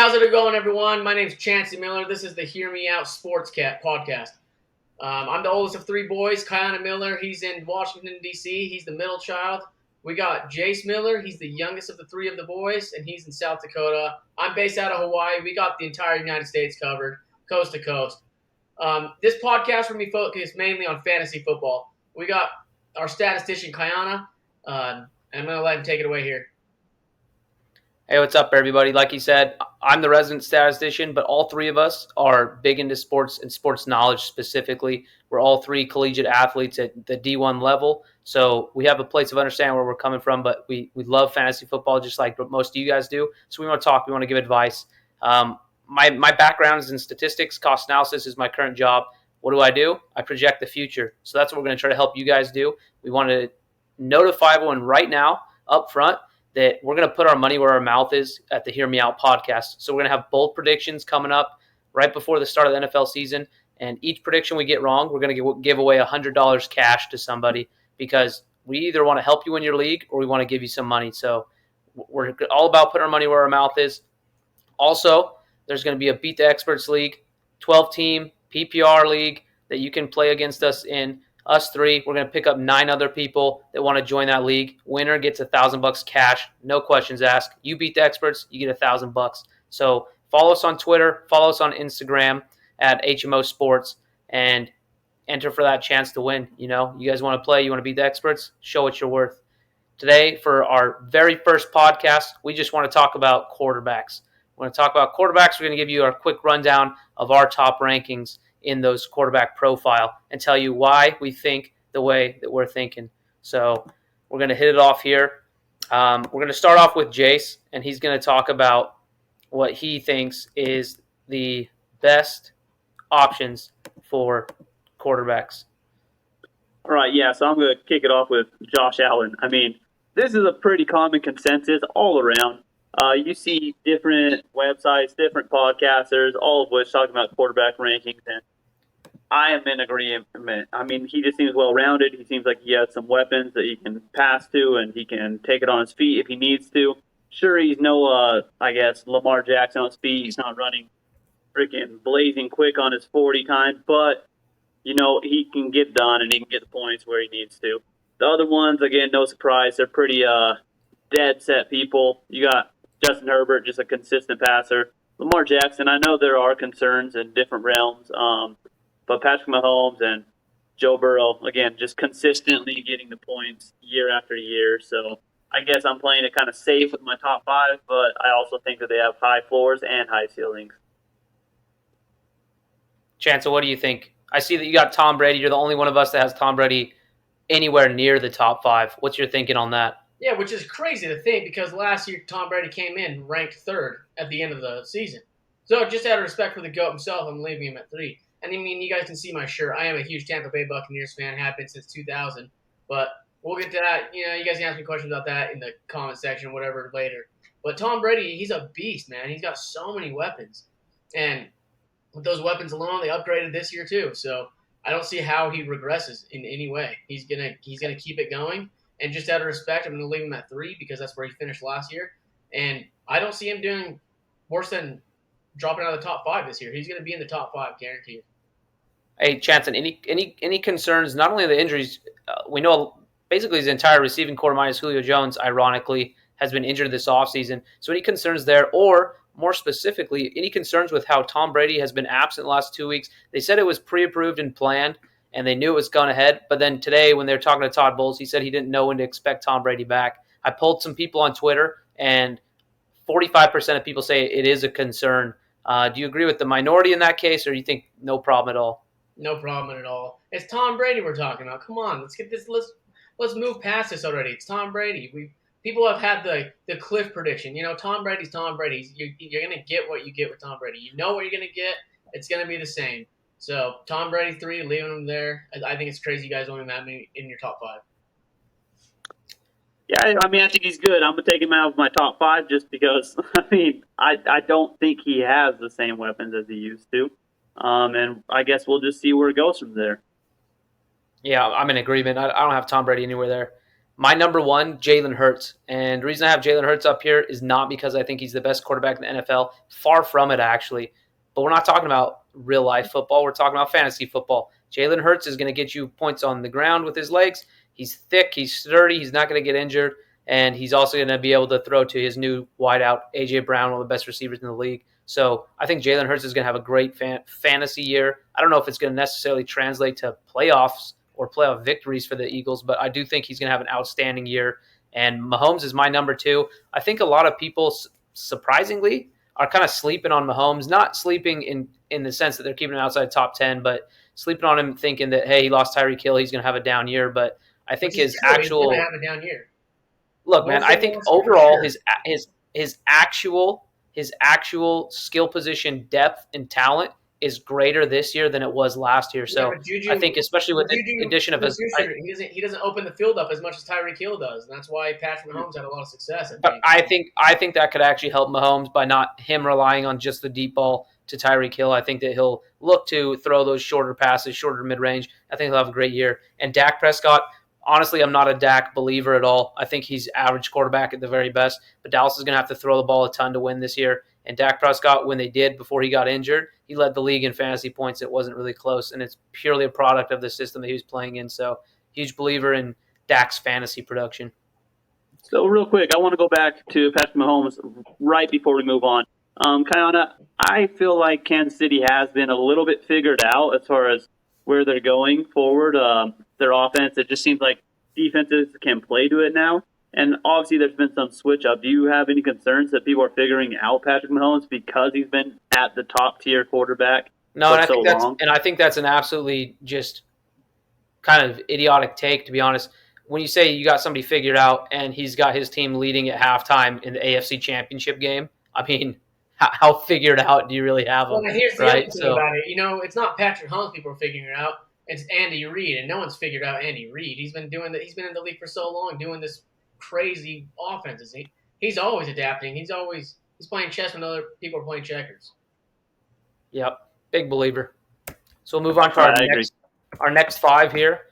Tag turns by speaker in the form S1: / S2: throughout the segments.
S1: how's it going, everyone? My name's Chancey Miller. This is the Hear Me Out Sports podcast. I'm the oldest of three boys. Kiana Miller, he's in Washington, D.C. He's the middle child. We got Jace Miller. He's the youngest of the three of the boys, and he's in South Dakota. I'm based out of Hawaii. We got the entire United States covered, coast to coast. This podcast will be focused mainly on fantasy football. We got our statistician, Kiana, and I'm going to let him take it away here.
S2: Hey, what's up, everybody? Like he said, I'm the resident statistician, but all three of us are big into sports and sports knowledge specifically. We're all three collegiate athletes at the D1 level, so we have a place of understanding where we're coming from, but we love fantasy football just like most of you guys do. So we want to talk. We want to give advice. My background is in statistics. Cost analysis is my current job. What do? I project the future. So that's what we're going to try to help you guys do. We want to notify everyone right now up front that we're going to put our money where our mouth is at the Hear Me Out podcast. So we're going to have bold predictions coming up right before the start of the NFL season. And each prediction we get wrong, we're going to give away $100 cash to somebody because we either want to help you in your league or we want to give you some money. So we're all about putting our money where our mouth is. Also, there's going to be a Beat the Experts League, 12-team PPR league that you can play against us in. Us three, we're going to pick up 9 other people that want to join that league. Winner gets $1,000 cash, no questions asked. You beat the experts, you get $1,000. So follow us on Twitter, follow us on Instagram at HMO Sports, and enter for that chance to win. You know, you guys want to play, you want to beat the experts, show what you're worth. Today, for our very first podcast, we just want to talk about quarterbacks. We're going to talk about quarterbacks. We're going to give you a quick rundown of our top rankings in those quarterback profile and tell you why we think the way that we're thinking. So we're going to hit it off here. We're going to start off with Jace, and he's going to talk about what he thinks is the best options for quarterbacks.
S3: All right, yeah, so I'm going to kick it off with Josh Allen. I mean, this is a pretty common consensus all around. You see different websites, different podcasters, all of which talking about quarterback rankings, and I am in agreement. I mean, he just seems well-rounded. He seems like he has some weapons that he can pass to, and he can take it on his feet if he needs to. Sure, he's no, Lamar Jackson on speed. He's not running freaking blazing quick on his 40 kind, but, you know, he can get done, and he can get the points where he needs to. The other ones, again, no surprise, they're pretty dead-set people. You got Justin Herbert, just a consistent passer. Lamar Jackson, I know there are concerns in different realms, but Patrick Mahomes and Joe Burrow, again, just consistently getting the points year after year. So I guess I'm playing it kind of safe with my top 5, but I also think that they have high floors and high ceilings.
S2: Chancellor, what do you think? I see that you got Tom Brady. You're the only one of us that has Tom Brady anywhere near the top 5. What's your thinking on that?
S1: Yeah, which is crazy to think because last year Tom Brady came in ranked 3rd at the end of the season. So just out of respect for the GOAT himself, I'm leaving him at 3. And I mean, you guys can see my shirt. I am a huge Tampa Bay Buccaneers fan, have been since 2000. But we'll get to that. You know, you guys can ask me questions about that in the comment section, whatever, later. But Tom Brady, he's a beast, man. He's got so many weapons. And with those weapons alone, they upgraded this year too. So I don't see how he regresses in any way. He's gonna keep it going. And just out of respect, I'm going to leave him at 3 because that's where he finished last year. And I don't see him doing worse than dropping out of the top 5 this year. He's going to be in the top 5, guaranteed.
S2: Hey, Chanson, any concerns, not only the injuries, we know basically his entire receiving core minus Julio Jones, ironically, has been injured this offseason. So any concerns there, or more specifically, any concerns with how Tom Brady has been absent the last 2 weeks? They said it was pre-approved and planned, and they knew it was going ahead. But then today when they were talking to Todd Bowles, he said he didn't know when to expect Tom Brady back. I polled some people on Twitter, and 45% of people say it is a concern. Do you agree with the minority in that case, or do you think no problem at all?
S1: No problem at all. It's Tom Brady we're talking about. Come on, let's get this. Let's move past this already. It's Tom Brady. People have had the cliff prediction. You know, Tom Brady's Tom Brady. You're going to get what you get with Tom Brady. You know what you're going to get. It's going to be the same. So Tom Brady 3, leaving him there. I think it's crazy you guys only have me in your top 5.
S3: Yeah, I mean, I think he's good. I'm going to take him out of my top 5 just because, I mean, I don't think he has the same weapons as he used to. And I guess we'll just see where it goes from there.
S2: Yeah, I'm in agreement. I don't have Tom Brady anywhere there. My number one, Jalen Hurts. And the reason I have Jalen Hurts up here is not because I think he's the best quarterback in the NFL. Far from it, actually. But we're not talking about real life football. We're talking about fantasy football. Jalen Hurts is going to get you points on the ground with his legs. He's thick. He's sturdy. He's not going to get injured. And he's also going to be able to throw to his new wideout, A.J. Brown, one of the best receivers in the league. So I think Jalen Hurts is going to have a great fantasy year. I don't know if it's going to necessarily translate to playoffs or playoff victories for the Eagles, but I do think he's going to have an outstanding year. And Mahomes is my number two. I think a lot of people, surprisingly, are kind of sleeping on Mahomes, not sleeping in the sense that they're keeping him outside top 10, but sleeping on him thinking that, hey, he lost Tyreek Hill, he's going to have a down year. But I think his actual –
S1: he's going to have a down year.
S2: Look, man, I think overall his actual skill position depth and talent is greater this year than it was last year. So Juju, I think, especially with the addition of his,
S1: he doesn't open the field up as much as Tyreek Hill does, and that's why Patrick Mahomes had a lot of success.
S2: I think that could actually help Mahomes by not him relying on just the deep ball to Tyreek Hill. I think that he'll look to throw those shorter passes, shorter mid range. I think he'll have a great year. And Dak Prescott. Honestly, I'm not a Dak believer at all. I think he's average quarterback at the very best. But Dallas is going to have to throw the ball a ton to win this year. And Dak Prescott, when they did before he got injured, he led the league in fantasy points. It wasn't really close. And it's purely a product of the system that he was playing in. So huge believer in Dak's fantasy production.
S3: So real quick, I want to go back to Patrick Mahomes right before we move on. Kayana, I feel like Kansas City has been a little bit figured out as far as where they're going forward. Their offense, it just seems like defenses can play to it now. And obviously there's been some switch up. Do you have any concerns that people are figuring out Patrick Mahomes because he's been at the top tier quarterback
S2: No, and
S3: for
S2: I think that's an absolutely just kind of idiotic take, to be honest. When you say you got somebody figured out and he's got his team leading at halftime in the AFC Championship game, I mean, how figured out do you really have him?
S1: Well, here's the other thing about it. It's not Patrick Mahomes people are figuring it out. It's Andy Reid, and no one's figured out Andy Reid. He's been in the league for so long, doing this crazy offenses. He's always adapting. He's playing chess when other people are playing checkers.
S2: Yep, big believer. So we'll move on to our next five here.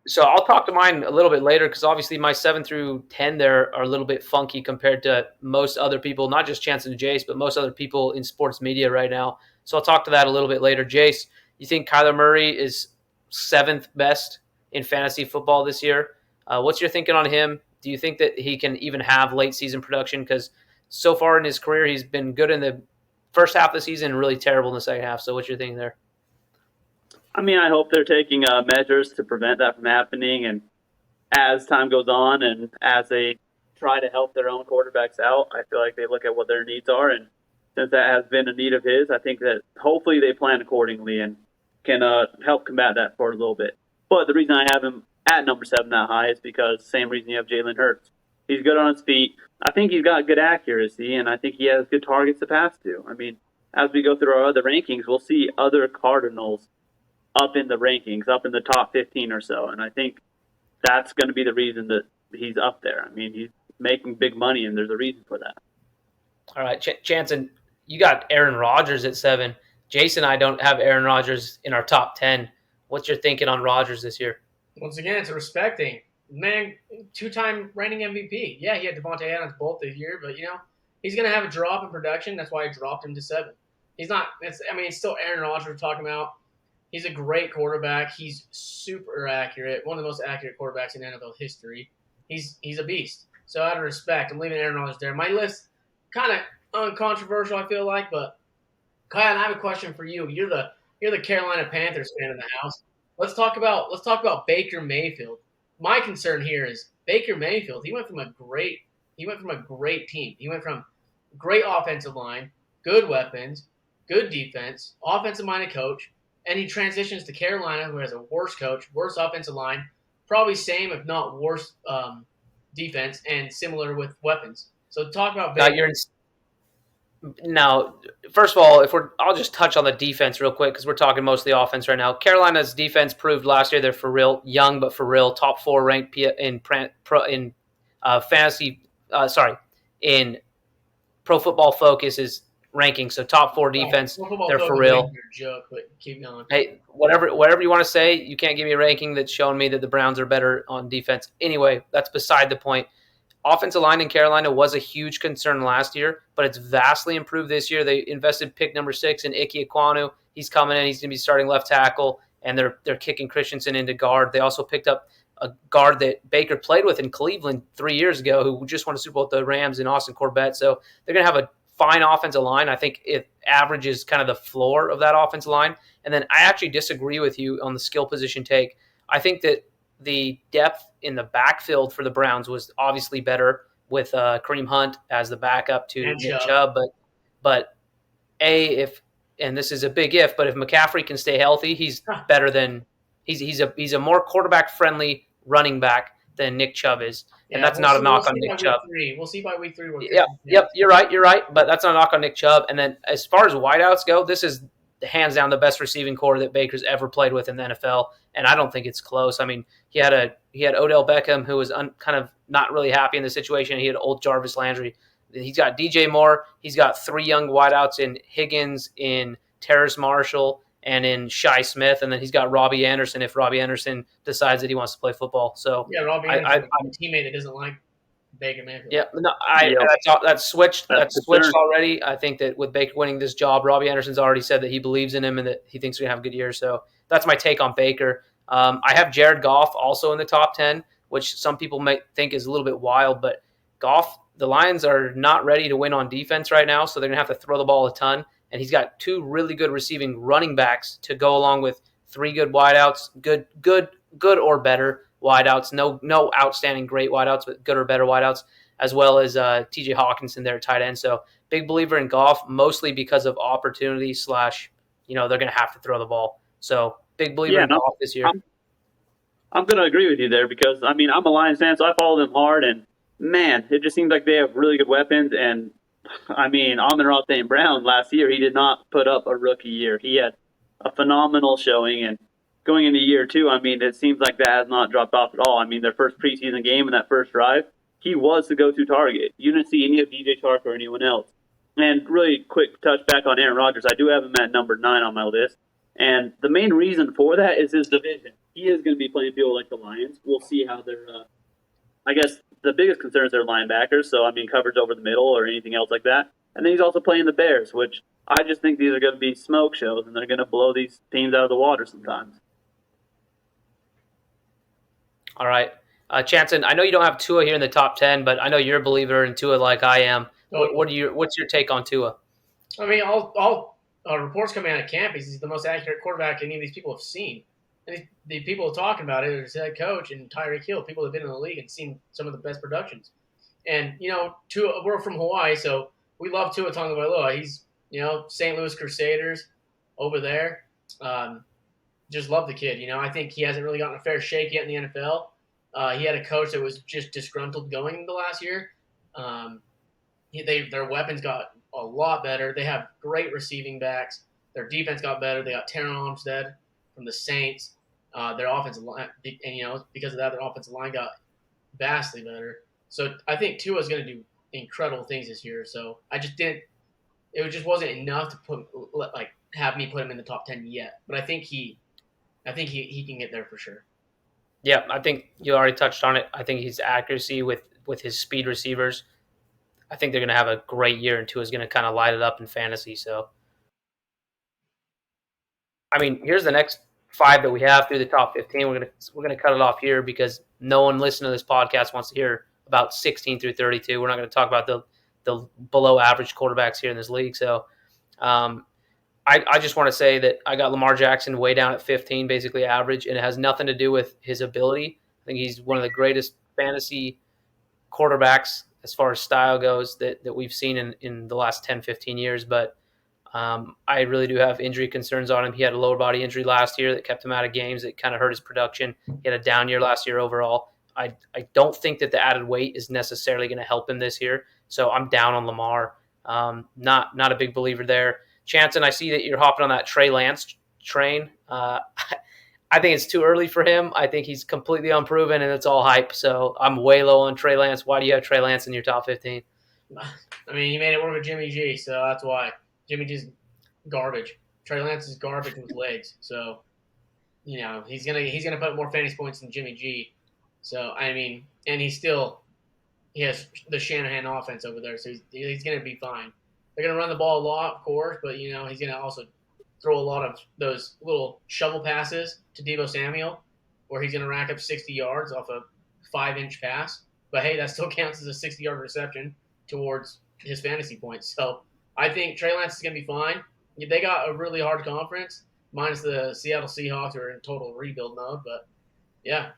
S2: So I'll talk to mine a little bit later because obviously my 7 through 10 there are a little bit funky compared to most other people, not just Chance and Jace, but most other people in sports media right now. So I'll talk to that a little bit later. Jace, you think Kyler Murray is 7th best in fantasy football this year? What's your thinking on him? Do you think that he can even have late season production? Because so far in his career, he's been good in the first half of the season and really terrible in the second half. So what's your thinking there?
S3: I mean, I hope they're taking measures to prevent that from happening. And as time goes on and as they try to help their own quarterbacks out, I feel like they look at what their needs are. And since that has been a need of his, I think that hopefully they plan accordingly and can help combat that for a little bit. But the reason I have him at number 7 that high is because same reason you have Jalen Hurts. He's good on his feet. I think he's got good accuracy, and I think he has good targets to pass to. I mean, as we go through our other rankings, we'll see other Cardinals up in the rankings, up in the top 15 or so. And I think that's going to be the reason that he's up there. I mean, he's making big money, and there's a reason for that.
S2: All right, Chanson, you got Aaron Rodgers at 7. Jason and I don't have Aaron Rodgers in our top 10. What's your thinking on Rodgers this year?
S1: Once again, it's a respect thing. Man, 2-time reigning MVP. Yeah, he had Devontae Adams both this year, but, he's going to have a drop in production. That's why I dropped him to 7. He's not – it's still Aaron Rodgers we're talking about. He's a great quarterback. He's super accurate, one of the most accurate quarterbacks in NFL history. He's a beast. So out of respect, I'm leaving Aaron Rodgers there. My list, kind of uncontroversial, I feel like, but Kyle, I have a question for you. You're the Carolina Panthers fan in the house. Let's talk about Baker Mayfield. My concern here is Baker Mayfield. He went from a great team. He went from great offensive line, good weapons, good defense, offensive-minded coach, and he transitions to Carolina, who has a worse coach, worse offensive line, probably same if not worse defense, and similar with weapons. So talk about Baker.
S2: Now, first of all, I'll just touch on the defense real quick because we're talking mostly offense right now. Carolina's defense proved last year they're for real, young but for real, top 4 ranked in Pro Football Focus is ranking. So top 4 defense, they're for
S1: Football
S2: real.
S1: a joke, but keep going.
S2: Hey, whatever you want to say, you can't give me a ranking that's showing me that the Browns are better on defense. Anyway, that's beside the point. Offensive line in Carolina was a huge concern last year, but it's vastly improved this year. They invested pick number 6 in Ike Ekwonu. He's coming in. He's going to be starting left tackle, and they're kicking Christensen into guard. They also picked up a guard that Baker played with in Cleveland 3 years ago who just won a Super Bowl with the Rams in Austin Corbett. So they're going to have a fine offensive line. I think it averages kind of the floor of that offensive line. And then I actually disagree with you on the skill position take. I think that the depth in the backfield for the Browns was obviously better with Kareem Hunt as the backup to Nick Chubb. But and this is a big if, but if McCaffrey can stay healthy, he's better than he's a more quarterback friendly running back than Nick Chubb is. And that's not a knock on Nick Chubb.
S1: We'll see by week 3.
S2: Yep, you're right. But that's not a knock on Nick Chubb. And then as far as wideouts go, this is hands down the best receiving core that Baker's ever played with in the NFL, and I don't think it's close. I mean, he had Odell Beckham, who was kind of not really happy in the situation. He had old Jarvis Landry. He's got DJ Moore. He's got 3 young wideouts in Higgins, in Terrace Marshall, and in Shai Smith, and then he's got Robbie Anderson if Robbie Anderson decides that he wants to play football. So
S1: yeah, Robbie Anderson, a teammate that doesn't like Baker Mayfield.
S2: Yeah, no, that's switched. That's switched already. I think that with Baker winning this job, Robbie Anderson's already said that he believes in him and that he thinks he's going to have a good year. So that's my take on Baker. I have Jared Goff also in the top 10, which some people might think is a little bit wild, but Goff, the Lions are not ready to win on defense right now, so they're going to have to throw the ball a ton. And he's got 2 really good receiving running backs to go along with 3 good wideouts, good or better wideouts. No outstanding great wideouts, but good or better wideouts, as well as T.J. Hawkinson there at tight end. So big believer in Goff, mostly because of opportunity / they're going to have to throw the ball. So big believer in Goff this year.
S3: I'm going to agree with you there because, I mean, I'm a Lions fan, so I follow them hard. And, man, it just seems like they have really good weapons. And, I mean, Amon-Ra St. Brown last year, he did not put up a rookie year. He had a phenomenal showing. And going into year 2, I mean, it seems like that has not dropped off at all. I mean, their first preseason game in that first drive, he was the go-to target. You didn't see any of DJ Chark or anyone else. And really quick touch back on Aaron Rodgers. I do have him at number 9 on my list. And the main reason for that is his division. He is going to be playing field like the Lions. We'll see how they're I guess the biggest concern is their linebackers. So, I mean, coverage over the middle or anything else like that. And then he's also playing the Bears, which I just think these are going to be smoke shows, and they're going to blow these teams out of the water sometimes.
S2: All right. Chanson, I know you don't have Tua here in the top 10, but I know you're a believer in Tua like I am. What's your take on Tua?
S1: I mean, all reports coming out of camp is he's the most accurate quarterback any of these people have seen. And the people talking about it are his head coach and Tyreek Hill, people that have been in the league and seen some of the best productions. And, Tua, we're from Hawaii, so we love Tua Tagovailoa. He's, St. Louis Crusaders over there. Just love the kid. I think he hasn't really gotten a fair shake yet in the NFL. He had a coach that was just disgruntled going the last year. Their weapons got a lot better. They have great receiving backs. Their defense got better. They got Terron Armstead from the Saints. Their offensive line, and because of that, their offensive line got vastly better. So I think Tua is going to do incredible things this year. So I just didn't. It just wasn't enough to have me put him in the top 10 yet. But I think he can get there for sure.
S2: Yeah, I think you already touched on it. I think his accuracy with his speed receivers, I think they're going to have a great year, and Tua's going to kind of light it up in fantasy. So, I mean, here's the next 5 that we have through the top 15. We're gonna cut it off here because no one listening to this podcast wants to hear about 16 through 32. We're not going to talk about the below average quarterbacks here in this league. So, I just want to say that I got Lamar Jackson way down at 15, basically average, and it has nothing to do with his ability. I think he's one of the greatest fantasy quarterbacks as far as style goes that we've seen in the last 10, 15 years. But I really do have injury concerns on him. He had a lower body injury last year that kept him out of games. That kind of hurt his production. He had a down year last year overall. I don't think that the added weight is necessarily going to help him this year. So I'm down on Lamar. Not a big believer there. Chanson, I see that you're hopping on that Trey Lance train. I think it's too early for him. I think he's completely unproven, and it's all hype. So I'm way low on Trey Lance. Why do you have Trey Lance in your top 15?
S1: I mean, he made it work with Jimmy G, so that's why. Jimmy G's garbage. Trey Lance is garbage with legs. So, he's gonna put up more fantasy points than Jimmy G. So I mean, and he has the Shanahan offense over there, so he's gonna be fine. They're gonna run the ball a lot, of course, but he's gonna also throw a lot of those little shovel passes to Deebo Samuel, where he's gonna rack up 60 yards off a 5-inch pass. But hey, that still counts as a 60-yard reception towards his fantasy points. So I think Trey Lance is gonna be fine. They got a really hard conference, minus the Seattle Seahawks, who are in total rebuild mode. But yeah.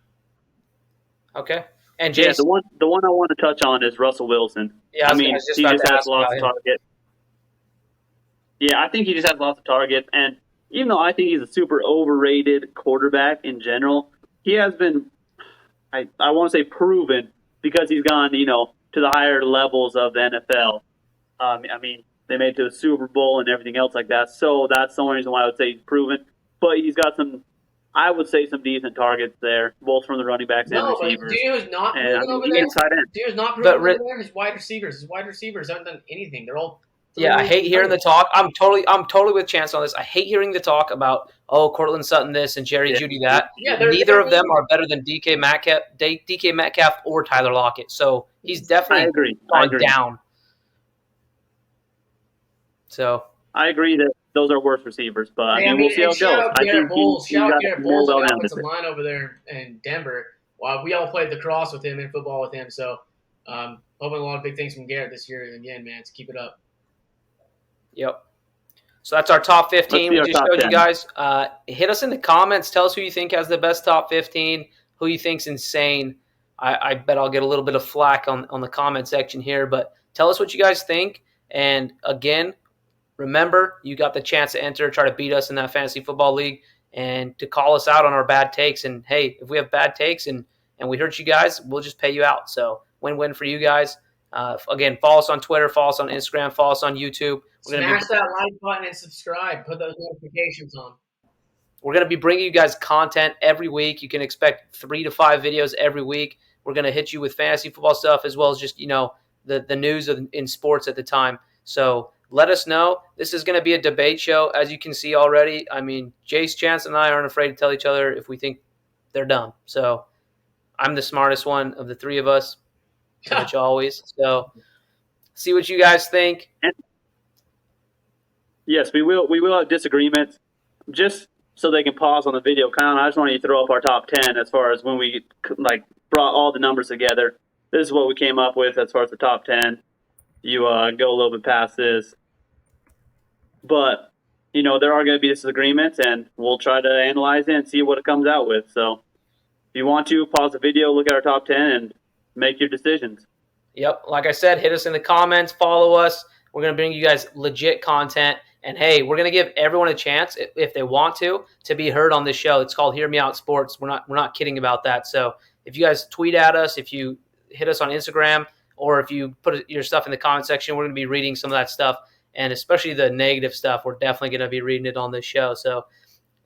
S2: Okay. And Jason,
S3: the one I want to touch on is Russell Wilson.
S2: Yeah,
S3: I mean, he just has lots of targets. Yeah, I think he just has lots of targets. And even though I think he's a super overrated quarterback in general, he has been, I want to say proven, because he's gone, to the higher levels of the NFL. I mean, they made it to the Super Bowl and everything else like that. So that's the only reason why I would say he's proven. But he's got some decent targets there, both from the running backs and receivers.
S1: Dio's not proven over there. Dio's not proven over there. His wide receivers haven't done anything. They're all.
S2: Yeah, I hate hearing the talk. I'm totally with Chance on this. I hate hearing the talk about Cortland Sutton this and Jerry Jeudy that.
S1: Yeah,
S2: neither of them are better than DK Metcalf or Tyler Lockett. So he's definitely gone down. So
S3: I agree that those are worse receivers, but I mean, we'll see how it goes. I think
S1: shout out Garrett Bowles on the offensive line over there in Denver. Well, we all played lacrosse with him and football with him, so hoping a lot of big things from Garrett this year. Again, man, keep it up.
S2: Yep. So that's our top 15. We just showed 10. You guys. Hit us in the comments. Tell us who you think has the best top 15, who you think's insane. I bet I'll get a little bit of flack on the comment section here, but tell us what you guys think. And again, remember, you got the chance to enter, try to beat us in that fantasy football league, and to call us out on our bad takes. And hey, if we have bad takes and we hurt you guys, we'll just pay you out. So win-win for you guys. Again, follow us on Twitter, follow us on Instagram, follow us on YouTube.
S1: Smash that like button and subscribe. Put those notifications on.
S2: We're going to be bringing you guys content every week. You can expect 3 to 5 videos every week. We're going to hit you with fantasy football stuff as well as just, the news in sports at the time. So let us know. This is going to be a debate show, as you can see already. I mean, Jace, Chance, and I aren't afraid to tell each other if we think they're dumb. So I'm the smartest one of the three of us, which always. So see what you guys think.
S3: Yes, we will have disagreements, just so they can pause on the video. Kyle, I just want you to throw up our top 10 as far as when we brought all the numbers together. This is what we came up with as far as the top 10. You go a little bit past this. But, there are going to be disagreements, and we'll try to analyze it and see what it comes out with. So if you want to, pause the video, look at our top 10, and make your decisions.
S2: Yep. Like I said, hit us in the comments, follow us. We're going to bring you guys legit content. And, hey, we're going to give everyone a chance, if they want to be heard on this show. It's called Hear Me Out Sports. We're not kidding about that. So if you guys tweet at us, if you hit us on Instagram, or if you put your stuff in the comment section, we're going to be reading some of that stuff. And especially the negative stuff, we're definitely going to be reading it on this show. So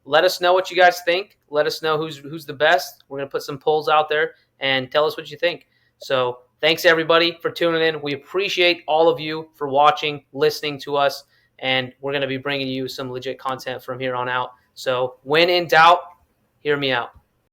S2: let us know what you guys think. Let us know who's the best. We're going to put some polls out there and tell us what you think. So thanks, everybody, for tuning in. We appreciate all of you for watching, listening to us. And we're going to be bringing you some legit content from here on out. So when in doubt, hear me out.